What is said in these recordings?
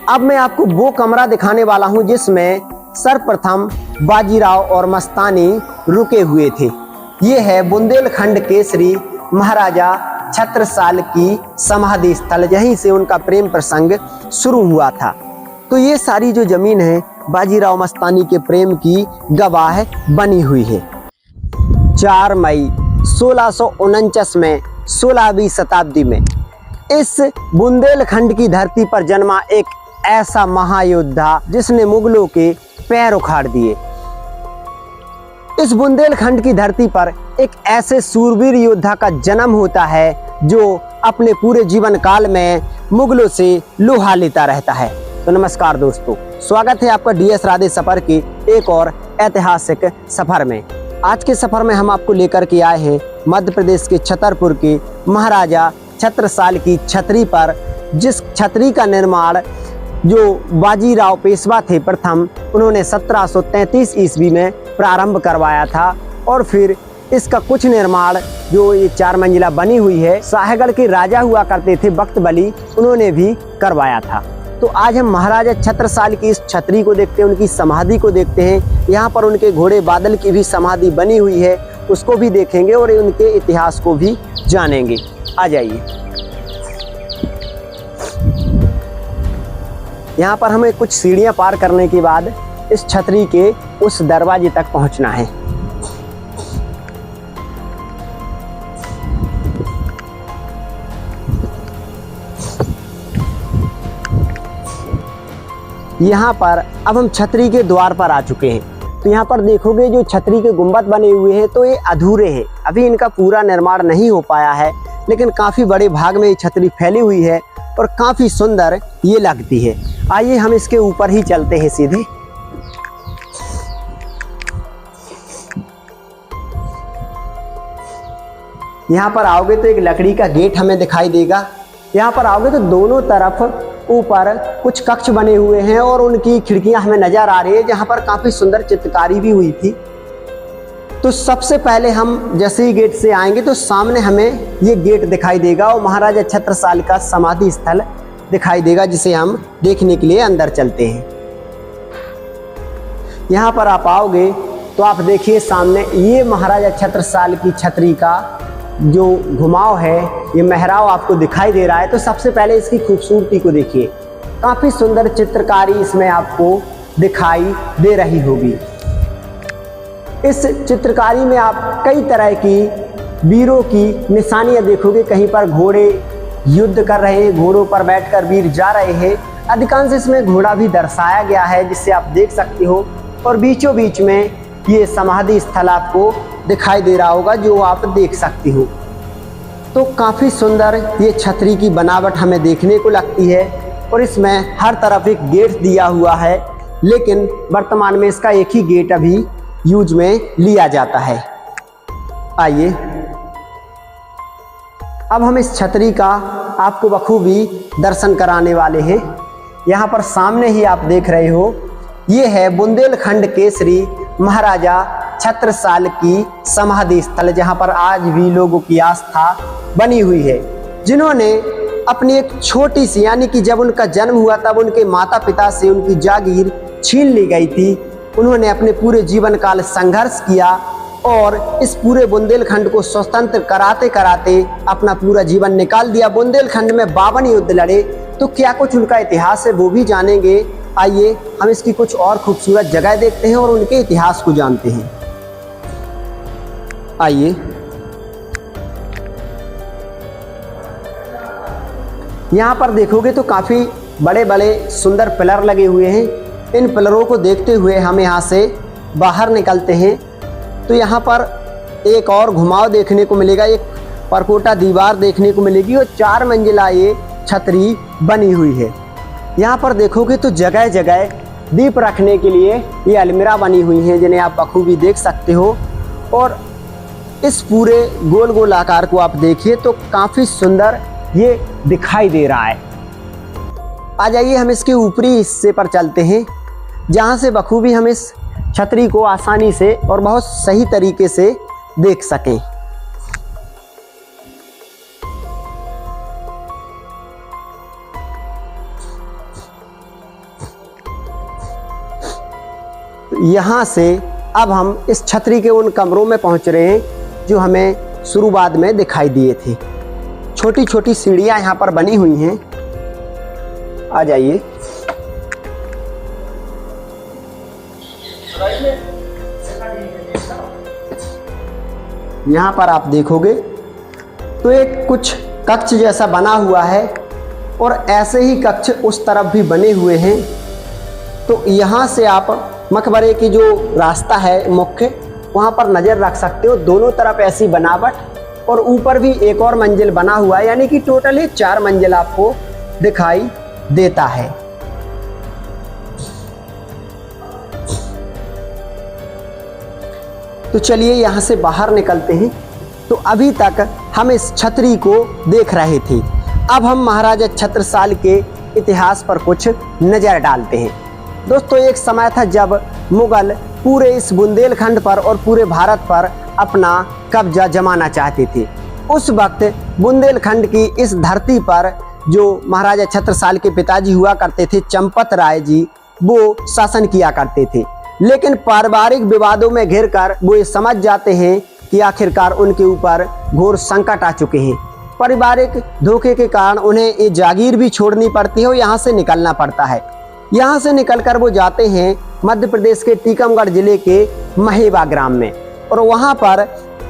अब मैं आपको वो कमरा दिखाने वाला हूं जिसमें सर्वप्रथम बाजीराव और मस्तानी रुके हुए थे। ये है बुंदेलखंड केसरी महाराजा छत्रसाल की समाधि स्थल, यहीं से उनका प्रेम प्रसंग शुरू हुआ था। तो ये सारी जो जमीन है बाजीराव मस्तानी के प्रेम की गवाह बनी हुई है। 4 मई 1649 में 16वीं शताब्दी में इस बुंदेलखंड की धरती पर जन्मा एक ऐसा महायोद्धा जिसने मुगलों के पैर उखाड़ दिए। इस बुंदेलखंड की धरती पर एक ऐसे सूरवीर योद्धा का जन्म होता है जो अपने पूरे जीवन काल में मुगलों से लोहा लेता रहता है। तो नमस्कार दोस्तों, स्वागत है आपका DS राधे सफर के एक और ऐतिहासिक सफर में। आज के सफर में हम आपको लेकर के आए हैं मध्य प्रदेश के छतरपुर के महाराजा छत्रसाल की छतरी पर, जिस छतरी का निर्माण जो बाजीराव पेशवा थे प्रथम, उन्होंने 1733 ईस्वी में प्रारंभ करवाया था और फिर इसका कुछ निर्माण जो ये 4 मंजिला बनी हुई है साहेगढ़ के राजा हुआ करते थे बख्तबली, उन्होंने भी करवाया था। तो आज हम महाराजा छत्रसाल की इस छतरी को देखते हैं, उनकी समाधि को देखते हैं। यहाँ पर उनके घोड़े बादल की भी समाधि बनी हुई है, उसको भी देखेंगे और उनके इतिहास को भी जानेंगे। आ जाइए। यहाँ पर हमें कुछ सीढ़ियाँ पार करने के बाद इस छतरी के उस दरवाजे तक पहुँचना है। यहाँ पर अब हम छतरी के द्वार पर आ चुके हैं। तो यहाँ पर देखोगे जो छतरी के गुंबद बने हुए हैं तो ये अधूरे हैं, अभी इनका पूरा निर्माण नहीं हो पाया है, लेकिन काफ़ी बड़े भाग में ये छतरी फैली हुई है और काफ़ी सुंदर ये लगती है। आइए हम इसके ऊपर ही चलते हैं सीधे। यहाँ पर आओगे तो एक लकड़ी का गेट हमें दिखाई देगा। यहाँ पर आओगे तो दोनों तरफ ऊपर कुछ कक्ष बने हुए हैं और उनकी खिड़कियां हमें नजर आ रही है, जहां पर काफी सुंदर चित्रकारी भी हुई थी। तो सबसे पहले हम जैसे ही गेट से आएंगे तो सामने हमें ये गेट दिखाई देगा और महाराजा छत्रसाल का समाधि स्थल दिखाई देगा, जिसे हम देखने के लिए अंदर चलते हैं। यहाँ पर आप आओगे तो आप देखिए सामने ये महाराजा छत्रसाल की छतरी का जो घुमाव है, ये मेहराब आपको दिखाई दे रहा है। तो सबसे पहले इसकी खूबसूरती को देखिए, काफ़ी सुंदर चित्रकारी इसमें आपको दिखाई दे रही होगी। इस चित्रकारी में आप कई तरह की वीरों की निशानियां देखोगे। कहीं पर घोड़े युद्ध कर रहे हैं, घोड़ों पर बैठकर वीर जा रहे हैं। अधिकांश इसमें घोड़ा भी दर्शाया गया है, जिससे आप देख सकते हो। और बीचों बीच में ये समाधि स्थल आपको दिखाई दे रहा होगा, जो आप देख सकती हो। तो काफ़ी सुंदर ये छतरी की बनावट हमें देखने को लगती है और इसमें हर तरफ एक गेट दिया हुआ है, लेकिन वर्तमान में इसका एक ही गेट अभी यूज में लिया जाता है। आइए अब हम इस छतरी का आपको बखूबी दर्शन कराने वाले हैं। यहाँ पर सामने ही आप देख रहे हो, ये है बुंदेलखंड केसरी महाराजा छत्रसाल की समाधि स्थल, जहां पर आज भी लोगों की आस्था बनी हुई है। जिन्होंने अपनी एक छोटी सी, यानी कि जब उनका जन्म हुआ तब उनके माता पिता से उनकी जागीर छीन ली गई थी, उन्होंने अपने पूरे जीवन काल संघर्ष किया और इस पूरे बुंदेलखंड को स्वतंत्र कराते कराते अपना पूरा जीवन निकाल दिया। बुंदेलखंड में 52 युद्ध लड़े। तो क्या कुछ उनका इतिहास है वो भी जानेंगे। आइए हम इसकी कुछ और खूबसूरत जगह देखते हैं और उनके इतिहास को जानते हैं। आइए यहाँ पर देखोगे तो काफ़ी बड़े बड़े सुंदर पिलर लगे हुए हैं। इन पिलरों को देखते हुए हम यहाँ से बाहर निकलते हैं तो यहाँ पर एक और घुमाव देखने को मिलेगा, एक परकोटा दीवार देखने को मिलेगी और 4 मंजिला ये छतरी बनी हुई है। यहाँ पर देखोगे तो जगह जगह दीप रखने के लिए ये अलमीरा बनी हुई हैं, जिन्हें आप बखूबी देख सकते हो। और इस पूरे गोल गोल आकार को आप देखिए तो काफ़ी सुंदर ये दिखाई दे रहा है। आ जाइए हम इसके ऊपरी हिस्से पर चलते हैं, जहाँ से बखूबी हम इस छतरी को आसानी से और बहुत सही तरीके से देख सकें। तो यहाँ से अब हम इस छतरी के उन कमरों में पहुँच रहे हैं जो हमें शुरुआत में दिखाई दिए थे। छोटी छोटी सीढ़ियाँ यहाँ पर बनी हुई हैं। आ जाइए। यहाँ पर आप देखोगे तो एक कुछ कक्ष जैसा बना हुआ है और ऐसे ही कक्ष उस तरफ भी बने हुए हैं। तो यहाँ से आप मकबरे की जो रास्ता है मुख्य, वहाँ पर नज़र रख सकते हो। दोनों तरफ ऐसी बनावट और ऊपर भी एक और मंजिल बना हुआ है, यानी कि टोटल ही 4 मंजिल आपको दिखाई देता है। तो चलिए यहाँ से बाहर निकलते हैं। तो अभी तक हम इस छतरी को देख रहे थे, अब हम महाराजा छत्रसाल के इतिहास पर कुछ नज़र डालते हैं। दोस्तों, एक समय था जब मुगल पूरे इस बुंदेलखंड पर और पूरे भारत पर अपना कब्जा जमाना चाहते थे। उस वक्त बुंदेलखंड की इस धरती पर जो महाराजा छत्रसाल के पिताजी हुआ करते थे, चंपत राय जी, वो शासन किया करते थे। लेकिन पारिवारिक विवादों में घिरकर वो ये समझ जाते हैं कि आखिरकार उनके ऊपर घोर संकट आ चुके हैं। पारिवारिक धोखे के कारण उन्हें ये जागीर भी छोड़नी पड़ती है और यहाँ से निकलना पड़ता है। यहाँ से निकलकर वो जाते हैं मध्य प्रदेश के टीकमगढ़ जिले के महेवा ग्राम में, और वहाँ पर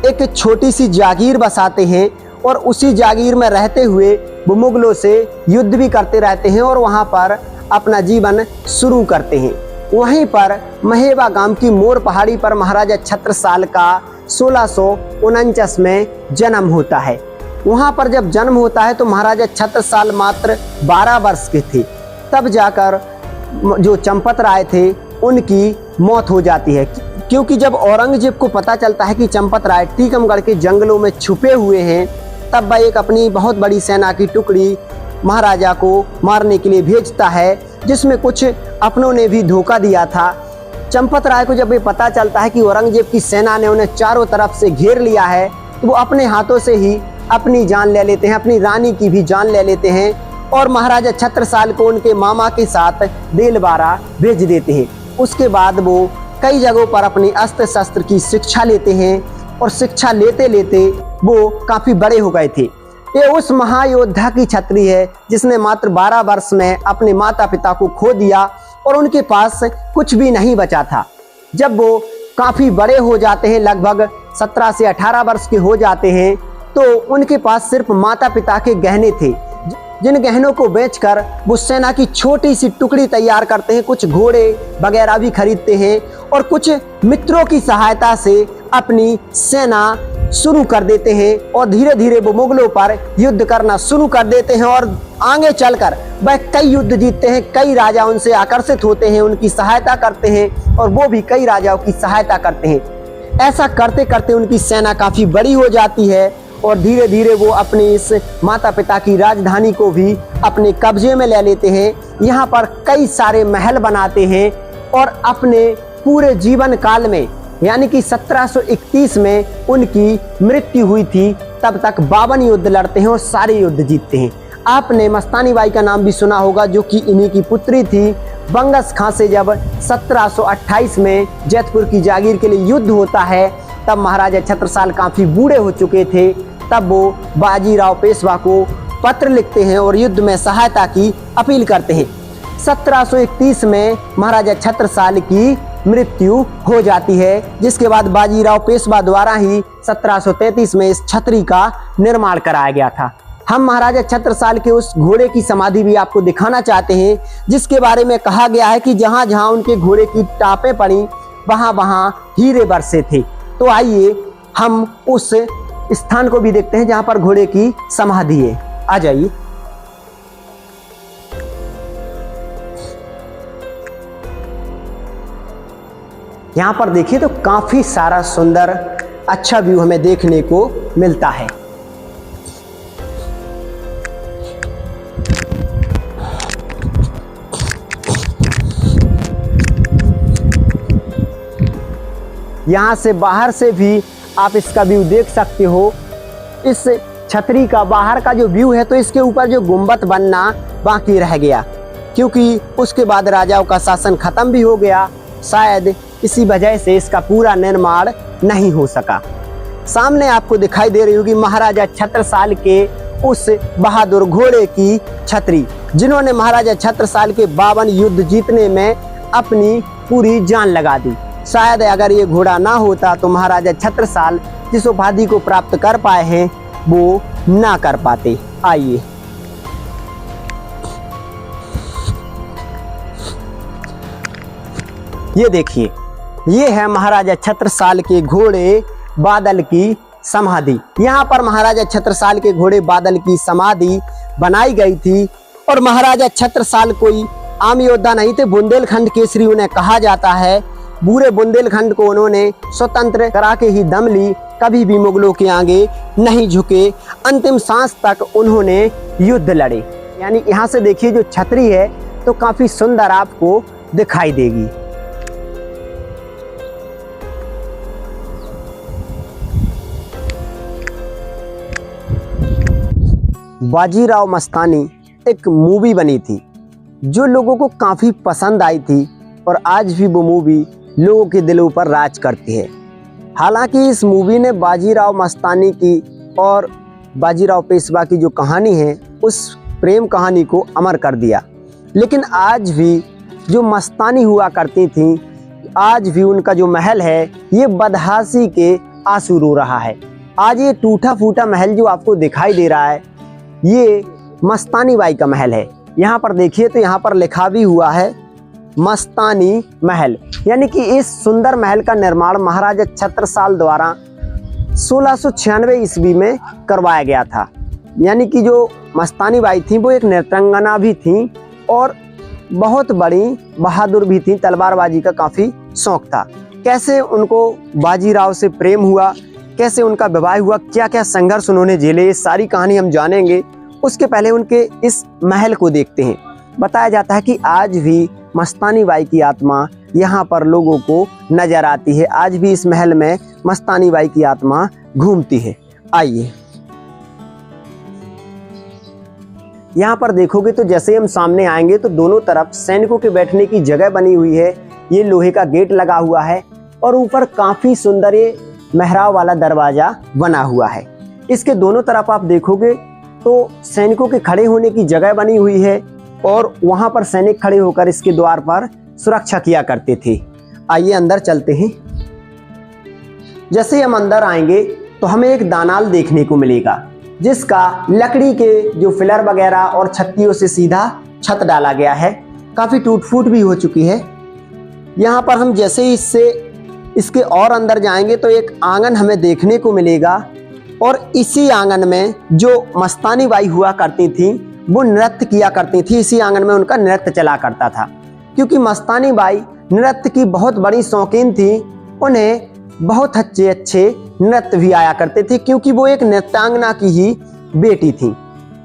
एक छोटी सी जागीर बसाते हैं और उसी जागीर में रहते हुए वो मुगलों से युद्ध भी करते रहते हैं और वहाँ पर अपना जीवन शुरू करते हैं। वहीं पर महेवा गांव की मोर पहाड़ी पर महाराजा छत्रसाल का 1649 में जन्म होता है। वहाँ पर जब जन्म होता है तो महाराजा छत्रसाल मात्र 12 वर्ष के थे। तब जाकर जो चंपत राय थे उनकी मौत हो जाती है, क्योंकि जब औरंगजेब को पता चलता है कि चंपत राय टीकमगढ़ के जंगलों में छुपे हुए हैं, तब वह एक अपनी बहुत बड़ी सेना की टुकड़ी महाराजा को मारने के लिए भेजता है, जिसमें कुछ अपनों ने भी धोखा दिया था। चंपत राय को जब ये पता चलता है कि औरंगजेब की सेना ने उन्हें चारों तरफ से घेर लिया है, तो वो अपने हाथों से ही अपनी जान ले लेते हैं, अपनी रानी की भी जान ले लेते हैं और महाराजा छत्रसाल को उनके मामा के साथ देलवाड़ा भेज देते हैं। उसके बाद वो कई जगहों पर अपनी अस्त्र शस्त्र की शिक्षा लेते हैं और शिक्षा लेते लेते वो काफ़ी बड़े हो गए थे। ये उस महायोद्धा की छतरी है जिसने मात्र 12 वर्ष में अपने माता पिता को खो दिया और उनके पास कुछ भी नहीं बचा था। जब वो काफ़ी बड़े हो जाते हैं, लगभग 17 से 18 वर्ष के हो जाते हैं, तो उनके पास सिर्फ माता पिता के गहने थे, जिन गहनों को बेचकर वो सेना की छोटी सी टुकड़ी तैयार करते हैं, कुछ घोड़े वगैरह भी खरीदते हैं और कुछ मित्रों की सहायता से अपनी सेना शुरू कर देते हैं और धीरे धीरे वो मुगलों पर युद्ध करना शुरू कर देते हैं और आगे चलकर वह कई युद्ध जीतते हैं। कई राजा उनसे आकर्षित होते हैं, उनकी सहायता करते हैं और वो भी कई राजाओं की सहायता करते हैं। ऐसा करते करते उनकी सेना काफ़ी बड़ी हो जाती है और धीरे धीरे वो अपने इस माता पिता की राजधानी को भी अपने कब्जे में ले लेते हैं। यहाँ पर कई सारे महल बनाते हैं और अपने पूरे जीवन काल में, यानी कि 1731 में उनकी मृत्यु हुई थी, तब तक 52 युद्ध लड़ते हैं और सारे युद्ध जीतते हैं। आपने मस्तानी बाई का नाम भी सुना होगा, जो कि इन्हीं की पुत्री थी। बंगस खां से जब 1728 में जैतपुर की जागीर के लिए युद्ध होता है, तब महाराजा छत्रसाल काफ़ी बूढ़े हो चुके थे। तब वो बाजीराव पेशवा को पत्र लिखते हैं और युद्ध में सहायता की अपील करते हैं। 1731 में महाराजा छत्रसाल की मृत्यु हो जाती है, जिसके बाद बाजीराव पेशवा द्वारा ही 1733 में इस छतरी का निर्माण कराया गया था। हम महाराजा छत्रसाल के उस घोड़े की समाधि भी आपको दिखाना चाहते हैं, जिसके बारे में कहा गया है कि जहाँ जहाँ उनके घोड़े की टापें पड़ी, वहाँ वहाँ हीरे बरसे थे। तो आइए हम उस स्थान को भी देखते हैं जहाँ पर घोड़े की समाधि है। आ जाइए। यहाँ पर देखिए तो काफी सारा सुंदर अच्छा व्यू हमें देखने को मिलता है। यहाँ से बाहर से भी आप इसका व्यू देख सकते हो। इस छतरी का बाहर का जो व्यू है, तो इसके ऊपर जो गुंबद बनना बाकी रह गया, क्योंकि उसके बाद राजाओं का शासन खत्म भी हो गया। शायद इसी वजह से इसका पूरा निर्माण नहीं हो सका। सामने आपको दिखाई दे रही होगी महाराजा छत्रसाल के उस बहादुर घोड़े की छतरी, जिन्होंने महाराजा छत्रसाल के 52 युद्ध जीतने में अपनी पूरी जान लगा दी। शायद अगर ये घोड़ा ना होता तो महाराजा छत्रसाल जिस उपाधि को प्राप्त कर पाए हैं वो ना कर पाते। आइए ये देखिए, ये है महाराजा छत्रसाल के घोड़े बादल की समाधि। यहाँ पर महाराजा छत्रसाल के घोड़े बादल की समाधि बनाई गई थी। और महाराजा छत्रसाल कोई आम योद्धा नहीं थे, बुंदेलखंड केसरी उन्हें कहा जाता है। पूरे बुंदेलखंड को उन्होंने स्वतंत्र करा के ही दम ली, कभी भी मुगलों के आगे नहीं झुके, अंतिम सांस तक उन्होंने युद्ध लड़े। यानी यहाँ से देखिए जो छतरी है तो काफी सुंदर आपको दिखाई देगी। बाजीराव मस्तानी एक मूवी बनी थी जो लोगों को काफ़ी पसंद आई थी और आज भी वो मूवी लोगों के दिलों पर राज करती है। हालांकि इस मूवी ने बाजीराव मस्तानी की और बाजीराव पेशवा की जो कहानी है उस प्रेम कहानी को अमर कर दिया, लेकिन आज भी जो मस्तानी हुआ करती थी, आज भी उनका जो महल है ये बदहासी के आंसू रो रहा है। आज ये टूटा फूटा महल जो आपको दिखाई दे रहा है ये मस्तानी बाई का महल है। यहाँ पर देखिए तो यहाँ पर लिखा भी हुआ है मस्तानी महल, यानी कि इस सुंदर महल का निर्माण महाराजा छत्रसाल द्वारा 1696 ईस्वी में करवाया गया था। यानी कि जो मस्तानी बाई थी वो एक नृत्यांगना भी थी और बहुत बड़ी बहादुर भी थी, तलवारबाजी का काफ़ी शौक था। कैसे उनको बाजीराव से प्रेम हुआ, कैसे उनका विवाह हुआ, क्या क्या संघर्ष उन्होंने झेले, ये सारी कहानी हम जानेंगे। उसके पहले उनके इस महल को देखते हैं। बताया जाता है कि आज भी मस्तानी बाई की आत्मा यहाँ पर लोगों को नजर आती है। आज भी इस महल में मस्तानी बाई की आत्मा घूमती है। आइए यहाँ पर देखोगे तो जैसे हम सामने आएंगे तो दोनों तरफ सैनिकों के बैठने की जगह बनी हुई है। ये लोहे का गेट लगा हुआ है और ऊपर काफी सुंदर ये मेहराब वाला दरवाजा बना हुआ है। इसके दोनों तरफ आप देखोगे तो सैनिकों के खड़े होने की जगह बनी हुई है और वहां पर सैनिक खड़े होकर इसके द्वार पर सुरक्षा किया करते थे। आइए अंदर चलते हैं। जैसे हम अंदर आएंगे तो हमें एक दानाल देखने को मिलेगा जिसका लकड़ी के जो फिलर वगैरह और छत्तियों से सीधा छत डाला गया है। काफी टूट फूट भी हो चुकी है। यहाँ पर हम जैसे ही इसके और अंदर जाएंगे तो एक आंगन हमें देखने को मिलेगा और इसी आंगन में जो मस्तानी बाई हुआ करती थी वो नृत्य किया करती थी। इसी आंगन में उनका नृत्य चला करता था, क्योंकि मस्तानी बाई नृत्य की बहुत बड़ी शौकीन थी। उन्हें बहुत अच्छे अच्छे नृत्य भी आया करते थे क्योंकि वो एक नृत्यांगना की ही बेटी थी।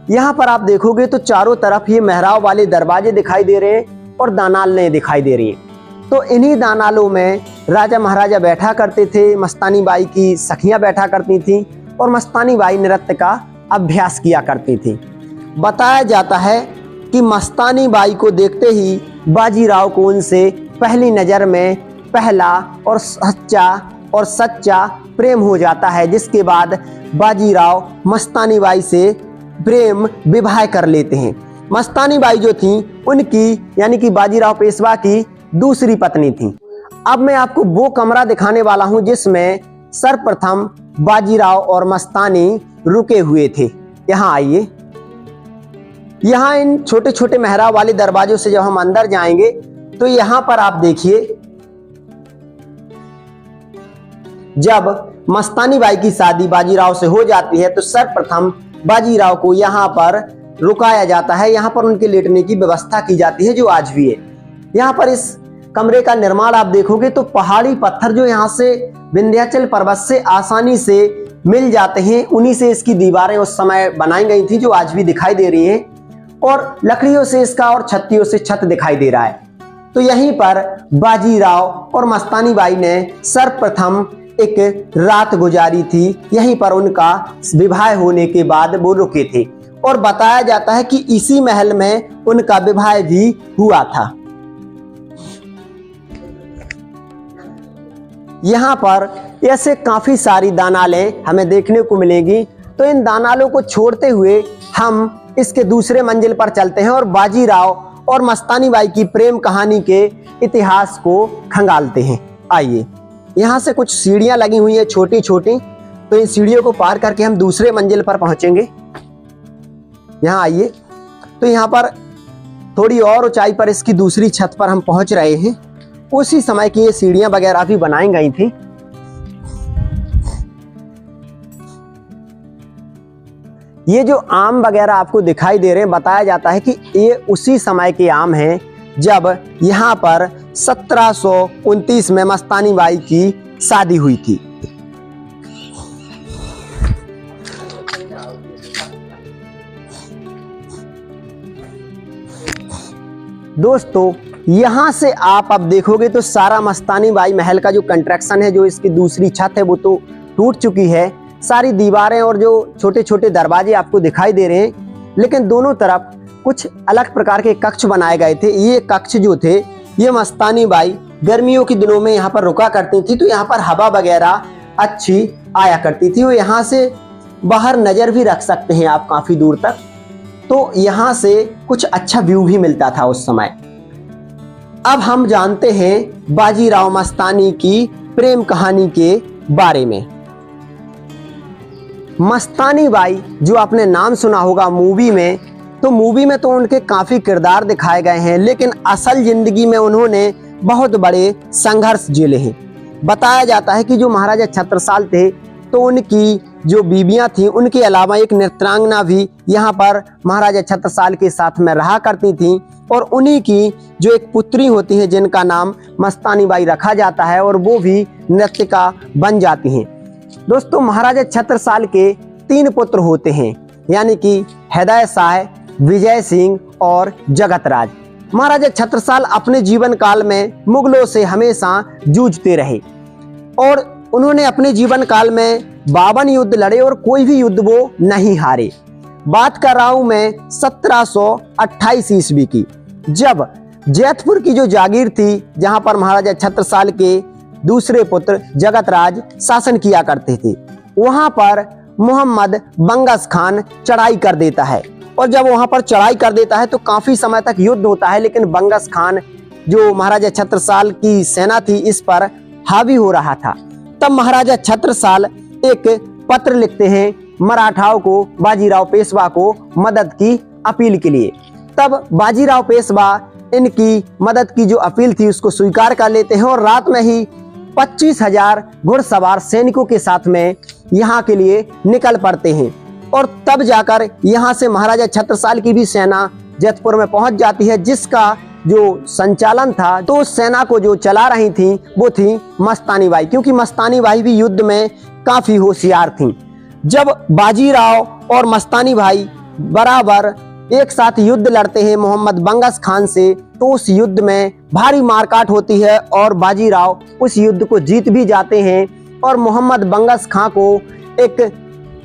यहाँ पर आप देखोगे तो चारों तरफ ये मेहराब वाले दरवाजे दिखाई दे रहे हैं और दानालें दिखाई दे रही हैं। तो इन्हीं दानालों में राजा महाराजा बैठा करते थे, मस्तानी बाई की सखियां बैठा करती थीं और मस्तानी बाई नृत्य का अभ्यास किया करती थी। बताया जाता है कि मस्तानी बाई को देखते ही बाजीराव को उनसे पहली नज़र में पहला और सच्चा प्रेम हो जाता है, जिसके बाद बाजीराव मस्तानी बाई से प्रेम विवाह कर लेते हैं। मस्तानी बाई जो थी उनकी यानी कि बाजीराव पेशवा की दूसरी पत्नी थी। अब मैं आपको वो कमरा दिखाने वाला हूं जिसमें सर्वप्रथम बाजीराव और मस्तानी रुके हुए थे। यहाँ आइए। यहाँ इन छोटे छोटे मेहराब वाले दरवाजों से जब हम अंदर जाएंगे तो यहाँ पर आप देखिए, जब मस्तानी बाई की शादी बाजीराव से हो जाती है तो सर्वप्रथम बाजीराव को यहाँ पर रुकाया जाता है। यहाँ पर उनके लेटने की व्यवस्था की जाती है जो आज भी है। यहाँ पर इस कमरे का निर्माण आप देखोगे तो पहाड़ी पत्थर जो यहाँ से विंध्याचल पर्वत से आसानी से मिल जाते हैं, उन्हीं से इसकी दीवारें उस समय बनाई गई थी जो आज भी दिखाई दे रही है, और लकड़ियों से इसका और छत्तियों से छत दिखाई दे रहा है। तो यहीं पर बाजीराव और मस्तानी बाई ने सर्वप्रथम एक रात गुजारी थी। यहीं पर उनका विवाह होने के बाद वो रुके थे और बताया जाता है कि इसी महल में उनका विवाह भी हुआ था। यहाँ पर ऐसे काफी सारी दानालें हमें देखने को मिलेंगी। तो इन दानालों को छोड़ते हुए हम इसके दूसरे मंजिल पर चलते हैं और बाजीराव और मस्तानी बाई की प्रेम कहानी के इतिहास को खंगालते हैं। आइए, यहाँ से कुछ सीढ़ियां लगी हुई हैं छोटी छोटी, तो इन सीढ़ियों को पार करके हम दूसरे मंजिल पर पहुंचेंगे। यहाँ आइए, तो यहाँ पर थोड़ी और ऊंचाई पर इसकी दूसरी छत पर हम पहुंच रहे हैं। उसी समय की ये सीढ़ियां वगैरह भी बनाई गई थी। ये जो आम वगैरह आपको दिखाई दे रहे हैं, बताया जाता है कि ये उसी समय के आम हैं जब यहाँ पर 1729 में मस्तानी बाई की शादी हुई थी। दोस्तों, यहाँ से आप अब देखोगे तो सारा मस्तानी बाई महल का जो कंस्ट्रक्शन है, जो इसकी दूसरी छत है, वो तो टूट चुकी है। सारी दीवारें और जो छोटे छोटे दरवाजे आपको दिखाई दे रहे हैं, लेकिन दोनों तरफ कुछ अलग प्रकार के कक्ष बनाए गए थे। ये कक्ष जो थे, ये मस्तानी बाई गर्मियों के दिनों में यहाँ पर रुका करती थी, तो यहाँ पर हवा वगैरह अच्छी आया करती थी। और यहाँ से बाहर नज़र भी रख सकते हैं आप काफ़ी दूर तक, तो यहाँ से कुछ अच्छा व्यू भी मिलता था उस समय। अब हम जानते हैं बाजीराव मस्तानी की प्रेम कहानी के बारे में। मस्तानी बाई जो आपने नाम सुना होगा मूवी में, तो मूवी में तो उनके काफ़ी किरदार दिखाए गए हैं, लेकिन असल जिंदगी में उन्होंने बहुत बड़े संघर्ष झेले हैं। बताया जाता है कि जो महाराजा छत्रसाल थे, तो उनकी जो बीबियां थीं, उनके अलावा एक नृत्यांगना भी यहाँ पर महाराजा छत्रसाल के साथ में रहा करती थीं। और उन्हीं की जो एक पुत्री होती है, जिनका नाम मस्तानी बाई रखा जाता है, और वो भी नृत्यिका बन जाती हैं। दोस्तों, महाराजा छत्रसाल के 3 पुत्र होते हैं, यानी कि हृदय शाह, विजय सिंह और जगतराज। महाराजा छत्रसाल अपने जीवन काल में मुगलों से हमेशा जूझते रहे और उन्होंने अपने जीवन काल में 52 युद्ध लड़े और कोई भी युद्ध वो नहीं हारे। बात कर रहा हूं मैं 1728 ईस्वी की, जब जैतपुर की जो जागीर थी, जहां पर महाराजा छत्रसाल के दूसरे पुत्र जगतराज शासन किया करते थे, वहां पर मोहम्मद बंगस खान चढ़ाई कर देता है। और जब वहां पर चढ़ाई कर देता है तो काफी समय तक युद्ध होता है, लेकिन बंगस खान जो महाराजा छत्रसाल की सेना थी, इस पर हावी हो रहा था। तब महाराजा छत्रसाल एक पत्र लिखते हैं मराठाओं को, बाजीराव पेशवा को मदद की अपील के लिए। तब बाजीराव पेशवा इनकी मदद की जो अपील थी उसको स्वीकार कर लेते हैं और रात में ही 25,000 घुड़सवार सैनिकों के साथ में यहाँ के लिए निकल पड़ते हैं। और तब जाकर यहाँ से महाराजा छत्रसाल की भी सेना जैतपुर में पहुंच जाती है, जिसका जो संचालन था, तो उस सेना को जो चला रही थी वो थी मस्तानी बाई, क्योंकि मस्तानी बाई भी युद्ध में काफी होशियार थी। जब बाजीराव और मस्तानी भाई बराबर एक साथ युद्ध लड़ते हैं मोहम्मद बंगस खान से, तो उस युद्ध में भारी मारकाट होती है और बाजीराव उस युद्ध को जीत भी जाते हैं। और मोहम्मद बंगस खान को एक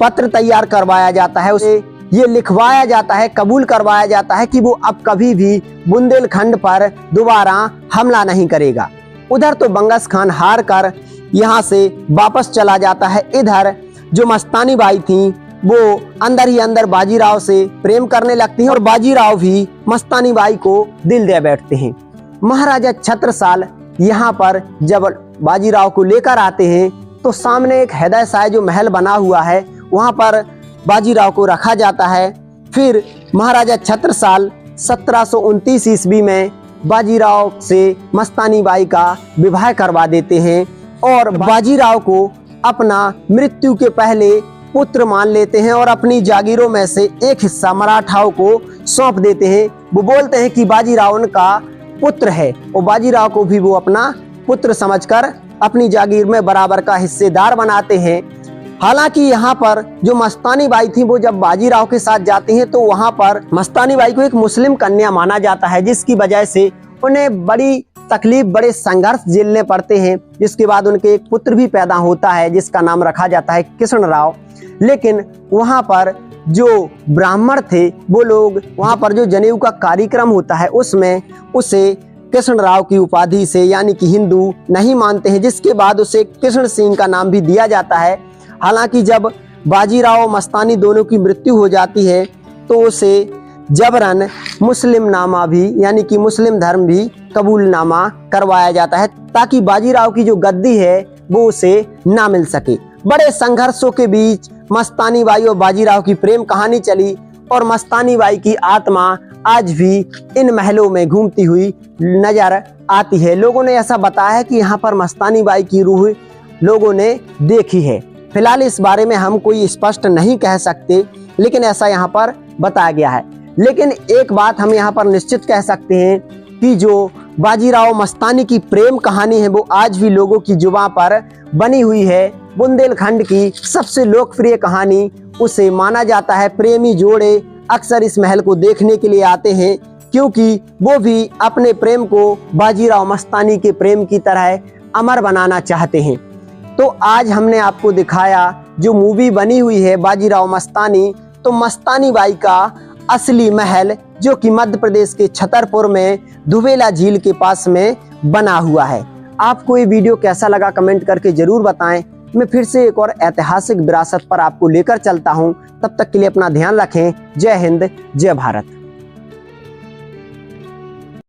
पत्र तैयार करवाया जाता है, उसे ये लिखवाया जाता है, कबूल करवाया जाता है कि वो अब कभी भी बुंदेलखंड पर दोबारा हमला नहीं करेगा। उधर तो बंगस खान हार कर यहाँ से वापस चला जाता है। इधर जो मस्तानी बाई थी वो अंदर ही अंदर बाजीराव से प्रेम करने लगती हैं और बाजीराव भी मस्तानी बाई को दिल दे बैठते हैं। महाराजा छत्रसाल यहाँ पर जब बाजीराव को लेकर आते हैं तो सामने एक हृदय शाह जो महल बना हुआ है, वहाँ पर बाजीराव को रखा जाता है। फिर महाराजा छत्रसाल 1729 ईस्वी में बाजीराव से मस्तानी बाई का विवाह करवा देते हैं और बाजीराव को अपना मृत्यु के पहले पुत्र मान लेते हैं और अपनी जागीरों में से एक हिस्सा मराठाओं को सौंप देते हैं। वो बोलते हैं कि बाजीराव उनका पुत्र है और बाजीराव को भी वो अपना पुत्र समझकर अपनी जागीर में बराबर का हिस्सेदार बनाते हैं। हालांकि यहाँ पर जो मस्तानी बाई थी वो जब बाजीराव के साथ जाती हैं तो वहाँ पर मस्तानी बाई को एक मुस्लिम कन्या माना जाता है, जिसकी वजह से उन्हें बड़ी तकलीफ, बड़े संघर्ष झेलने पड़ते हैं। जिसके बाद उनके एक पुत्र भी पैदा होता है जिसका नाम रखा जाता है कृष्णराव। लेकिन वहाँ पर जो ब्राह्मण थे वो लोग, वहाँ पर जो जनेऊ का कार्यक्रम होता है उसमें उसे कृष्णराव की उपाधि से यानी कि हिंदू नहीं मानते हैं, जिसके बाद उसे कृष्ण सिंह का नाम भी दिया जाता है। हालांकि जब बाजीराव मस्तानी दोनों की मृत्यु हो जाती है तो उसे जबरन मुस्लिम नामा भी यानी कि मुस्लिम धर्म भी कबूलनामा करवाया जाता है, ताकि बाजीराव की जो गद्दी है वो उसे ना मिल सके। बड़े संघर्षों के बीच मस्तानी बाई और बाजीराव की प्रेम कहानी चली और मस्तानी बाई की आत्मा आज भी इन महलों में घूमती हुई नजर आती है। लोगों ने ऐसा बताया है कि यहाँ पर मस्तानी बाई की रूह लोगों ने देखी है। फिलहाल इस बारे में हम कोई स्पष्ट नहीं कह सकते, लेकिन ऐसा यहाँ पर बताया गया है। लेकिन एक बात हम यहाँ पर निश्चित कह सकते हैं कि जो बाजीराव मस्तानी की प्रेम कहानी है वो आज भी लोगों की जुबां पर बनी हुई है। बुंदेलखंड की सबसे लोकप्रिय कहानी उसे माना जाता है। प्रेमी जोड़े अक्सर इस महल को देखने के लिए आते हैं, क्योंकि वो भी अपने प्रेम को बाजीराव मस्तानी के प्रेम की तरह अमर बनाना चाहते हैं। तो आज हमने आपको दिखाया जो मूवी बनी हुई है बाजीराव मस्तानी, तो मस्तानी बाई का असली महल जो कि मध्य प्रदेश के छतरपुर में धुबेला झील के पास में बना हुआ है। आपको ये वीडियो कैसा लगा कमेंट करके जरूर बताएं। मैं फिर से एक और ऐतिहासिक विरासत पर आपको लेकर चलता हूं। तब तक के लिए अपना ध्यान रखें। जय हिंद, जय भारत।